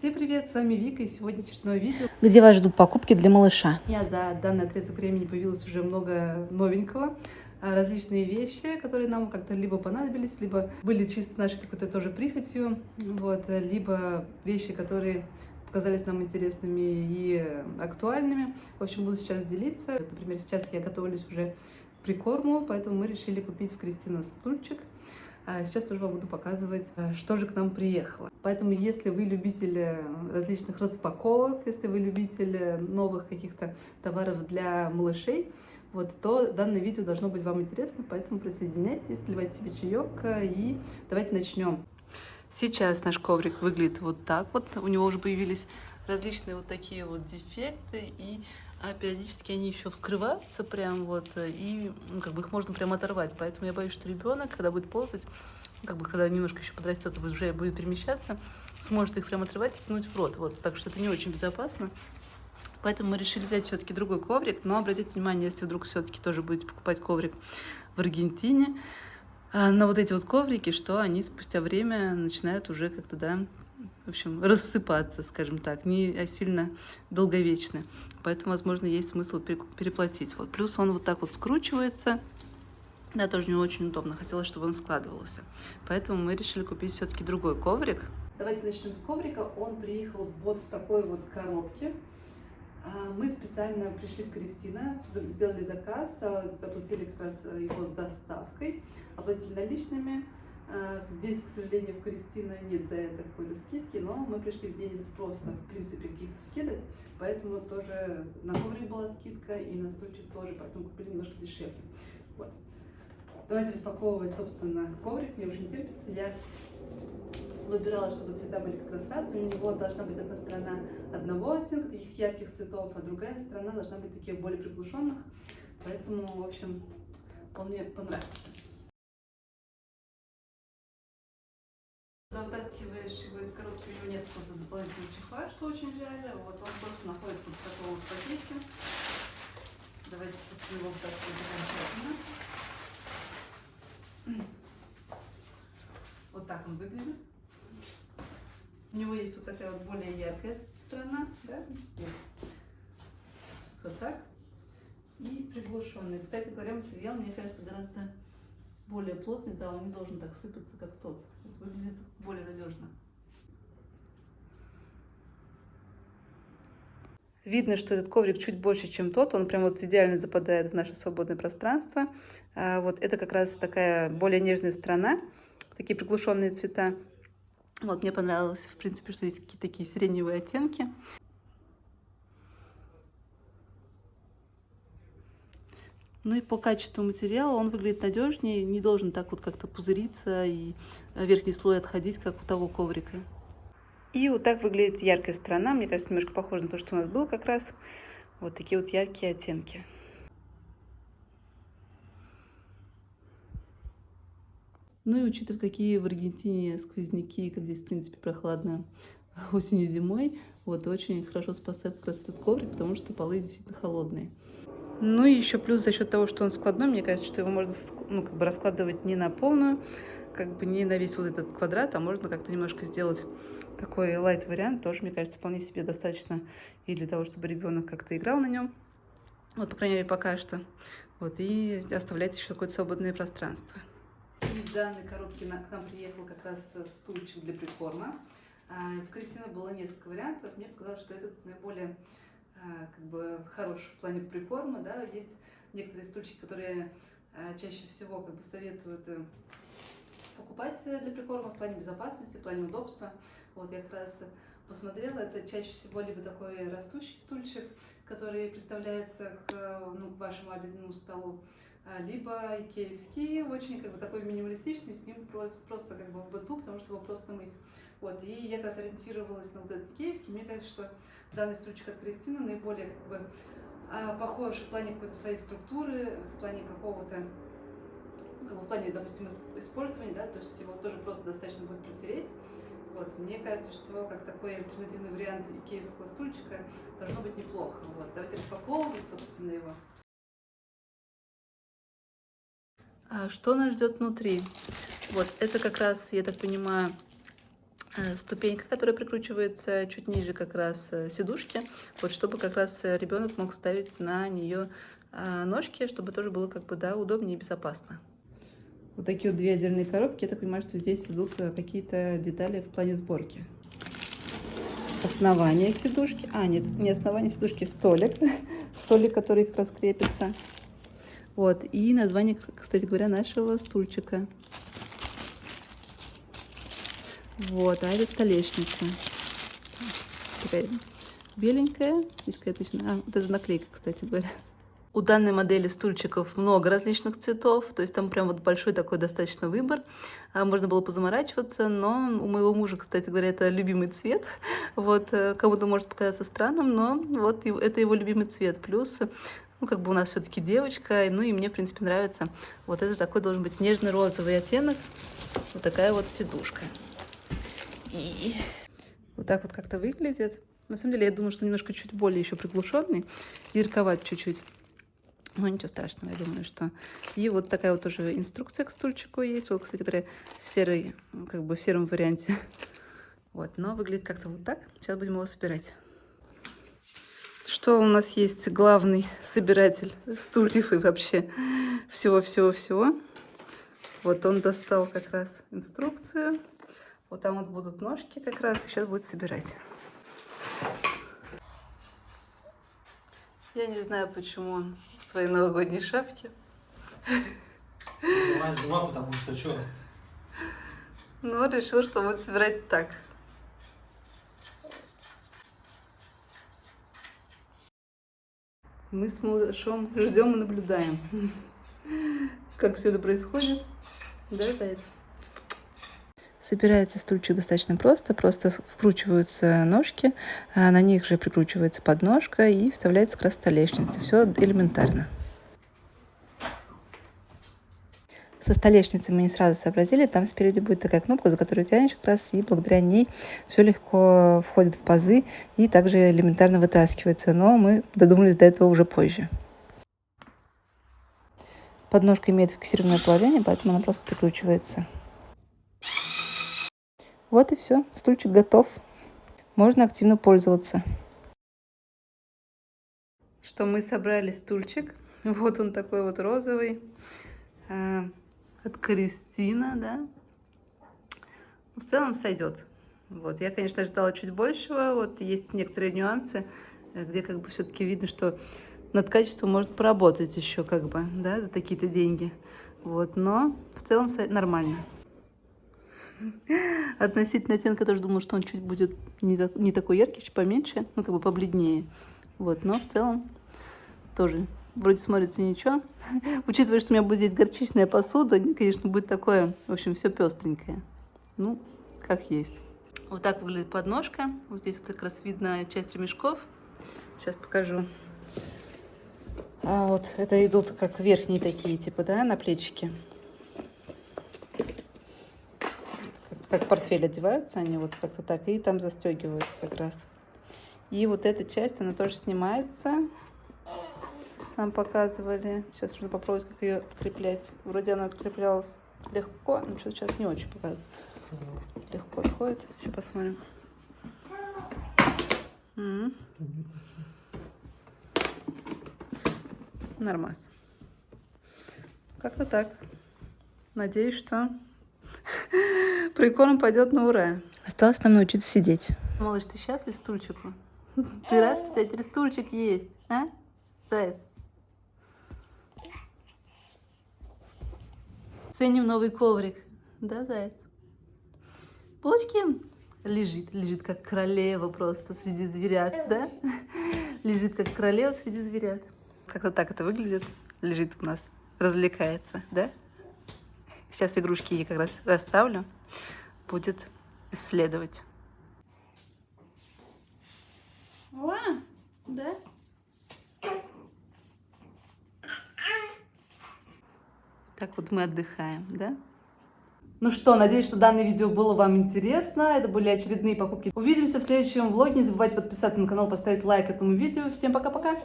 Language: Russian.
Всем привет, с вами Вика, и сегодня очередное видео, где вас ждут покупки для малыша. у меня за данный отрезок времени появилось уже много новенького, различные вещи, которые нам как-то либо понадобились, либо были чисто нашей какой-то тоже прихотью, вот, либо вещи, которые показались нам интересными и актуальными. В общем, буду сейчас делиться. Например, сейчас я готовлюсь уже к прикорму, поэтому мы решили купить в Кристина стульчик. Сейчас тоже вам буду показывать, что же к нам приехало. Поэтому, если вы любитель различных распаковок, если вы любитель новых каких-то товаров для малышей, вот, то данное видео должно быть вам интересно, поэтому присоединяйтесь, сливайте себе чаек и давайте начнем. Сейчас наш коврик выглядит вот так вот. У него уже появились различные вот такие вот дефекты, и периодически они еще вскрываются прям вот, и как бы их можно прям оторвать. Поэтому я боюсь, что ребенок, когда будет ползать, как бы когда немножко еще подрастет и уже будет перемещаться, сможет их прям отрывать и тянуть в рот. Вот, так что это не очень безопасно. Поэтому мы решили взять все-таки другой коврик. Но обратите внимание, если вдруг все-таки тоже будете покупать коврик в Аргентине, на вот эти вот коврики, что они спустя время начинают уже как-то, да, в общем, рассыпаться, скажем так, не сильно долговечны. Поэтому, возможно, есть смысл переплатить. Вот. Плюс он вот так вот скручивается. Да, тоже не очень удобно. Хотелось, чтобы он складывался. Поэтому мы решили купить все-таки другой коврик. Давайте начнем с коврика. Он приехал вот в такой вот коробке. Мы специально пришли в Кристина, сделали заказ, оплатили как раз его с доставкой, оплатили наличными. Здесь, к сожалению, в Кристина нет за это какой-то скидки, но мы пришли в день просто, в принципе, каких-то скидок, поэтому тоже на коврик была скидка и на стульчик тоже, поэтому купили немножко дешевле. Вот. Давайте распаковывать, собственно, коврик, мне уже не терпится. Я выбирала, чтобы цвета были как раз разные. У него должна быть одна сторона одного оттенка, таких ярких цветов, а другая сторона должна быть таких более приглушенных. Поэтому, в общем, он мне понравился. Когда вытаскиваешь его из коробки, у него нет просто дополнительного чехла, что очень жаль. Вот он просто находится в таком вот пакете. Давайте, собственно, его вытаскивать окончательно. Вот так он выглядит. У него есть вот такая вот более яркая сторона, да? Вот так. И приглушенный. Кстати говоря, материал, мне кажется, гораздо более плотный, да, он не должен так сыпаться, как тот. Вот выглядит более надежно. Видно, что этот коврик чуть больше, чем тот. Он прям вот идеально западает в наше свободное пространство. Вот это как раз такая более нежная сторона, такие приглушенные цвета. Вот, мне понравилось, в принципе, что есть какие-то такие сиреневые оттенки. Ну и по качеству материала он выглядит надежнее, не должен так вот как-то пузыриться и верхний слой отходить, как у того коврика. И вот так выглядит яркая сторона. Мне кажется, немножко похоже на то, что у нас было как раз. Вот такие вот яркие оттенки. Ну и учитывая, какие в Аргентине сквозняки, как здесь, в принципе, прохладно осенью, зимой, вот очень хорошо спасает как раз этот коврик, потому что полы действительно холодные. Ну и еще плюс за счет того, что он складной, мне кажется, что его можно, ну, как бы раскладывать не на полную, как бы не на весь вот этот квадрат, а можно как-то немножко сделать такой лайт-вариант. Тоже, мне кажется, вполне себе достаточно и для того, чтобы ребенок как-то играл на нем. Вот, по крайней мере, пока что. Вот, и оставлять еще какое-то свободное пространство. И в данной коробке к нам приехал как раз стульчик для прикорма. В Кристина было несколько вариантов. Мне показалось, что этот наиболее как бы хорош в плане прикорма, да, есть некоторые стульчики, которые чаще всего как бы советуют покупать для прикорма в плане безопасности, в плане удобства. Вот я как раз посмотрела, это чаще всего либо такой растущий стульчик, который представляется к вашему обеденному столу, либо икеевский, очень как бы такой минималистичный, с ним просто как бы в быту, потому что его просто мыть. Вот, и я как раз ориентировалась на вот этот икеевский. Мне кажется, что данный стульчик от Кристины наиболее как бы похож в плане какой-то своей структуры, в плане какого-то, ну, как бы в плане, допустим, использования, да, то есть его тоже просто достаточно будет протереть. Вот, мне кажется, что как такой альтернативный вариант икеевского стульчика должно быть неплохо. Вот, давайте распаковывать, собственно, его. Что нас ждет внутри? Вот, это как раз, я так понимаю, ступенька, которая прикручивается чуть ниже как раз сидушки, вот чтобы как раз ребенок мог ставить на нее ножки, чтобы тоже было как бы, да, удобнее и безопасно. Вот такие вот две отдельные коробки. Я так понимаю, что здесь идут какие-то детали в плане сборки. Основание сидушки. Нет, не основание сидушки, столик. Столик, который как раз крепится. Вот, и название, кстати говоря, нашего стульчика. Вот, а это столешница. Такая беленькая. Здесь какая-то еще... вот это наклейка, кстати говоря. У данной модели стульчиков много различных цветов, то есть там прям вот большой такой достаточно выбор. Можно было позаморачиваться, но у моего мужа, кстати говоря, это любимый цвет. Вот, кому-то может показаться странным, но вот это его любимый цвет. Плюс, ну, как бы у нас все-таки девочка, ну и мне, в принципе, нравится. Вот это такой должен быть нежно-розовый оттенок. Вот такая вот сидушка. И вот так вот как-то выглядит. На самом деле, я думаю, что немножко чуть более еще приглушенный, ярковат чуть-чуть. Но ничего страшного, я думаю, что... И вот такая вот тоже инструкция к стульчику есть. Вот, кстати говоря, в серой, как бы в сером варианте. Вот, но выглядит как-то вот так. Сейчас будем его собирать. Что у нас есть главный собиратель стульев и вообще всего-всего-всего. Вот он достал как раз инструкцию. Вот там вот будут ножки как раз, и сейчас будет собирать. Я не знаю, почему он в своей новогодней шапке. Зима, потому что что? Но решил, что будет собирать так. Мы с малышом ждем и наблюдаем, как все это происходит. Да, Заяц? Собирается стульчик достаточно просто вкручиваются ножки, на них же прикручивается подножка и вставляется как раз столешница. Все элементарно. Со столешницей мы не сразу сообразили, там спереди будет такая кнопка, за которую тянешь как раз, и благодаря ней все легко входит в пазы и также элементарно вытаскивается, но мы додумались до этого уже позже. Подножка имеет фиксированное положение, поэтому она просто прикручивается. Вот и все, стульчик готов. Можно активно пользоваться. Что мы собрали стульчик. Вот он такой вот розовый. От Кристина, да. В целом сойдет. Вот. Я, конечно, ожидала чуть большего. Вот есть некоторые нюансы, где как бы все-таки видно, что над качеством можно поработать еще как бы, да, за такие-то деньги. Вот. Но в целом нормально. Относительно оттенка тоже думала, что он чуть будет не такой яркий, чуть поменьше, ну как бы побледнее. Вот, но в целом тоже вроде смотрится ничего. Учитывая, что у меня будет здесь горчичная посуда, конечно, будет такое, в общем, все пестренькое. Ну, как есть. Вот так выглядит подножка. Вот здесь вот как раз видно часть ремешков. Сейчас покажу. А вот это идут как верхние такие, типа, да, на плечики. Как портфель одеваются они вот как-то так, и там застегиваются как раз. И вот эта часть, она тоже снимается. Нам показывали. Сейчас нужно попробовать, как ее откреплять. Вроде она откреплялась легко, но что-то сейчас не очень пока легко отходит. Сейчас посмотрим. Нормас. Как-то так. Надеюсь, что прикорм пойдет на ура. Осталось нам научиться сидеть. Малыш, ты счастлив стульчику? Ты рад, что у тебя теперь стульчик есть, а? Заяц? Ценим новый коврик. Да, Заяц? Булочкин лежит как королева просто среди зверят, да? Лежит как королева среди зверят. Как-то так это выглядит. Лежит у нас, развлекается, да? Сейчас игрушки ей как раз расставлю. Будет исследовать. Уа, да? Так вот мы отдыхаем, да? Ну что, надеюсь, что данное видео было вам интересно. Это были очередные покупки. Увидимся в следующем влоге. Не забывайте подписаться на канал, поставить лайк этому видео. Всем пока-пока!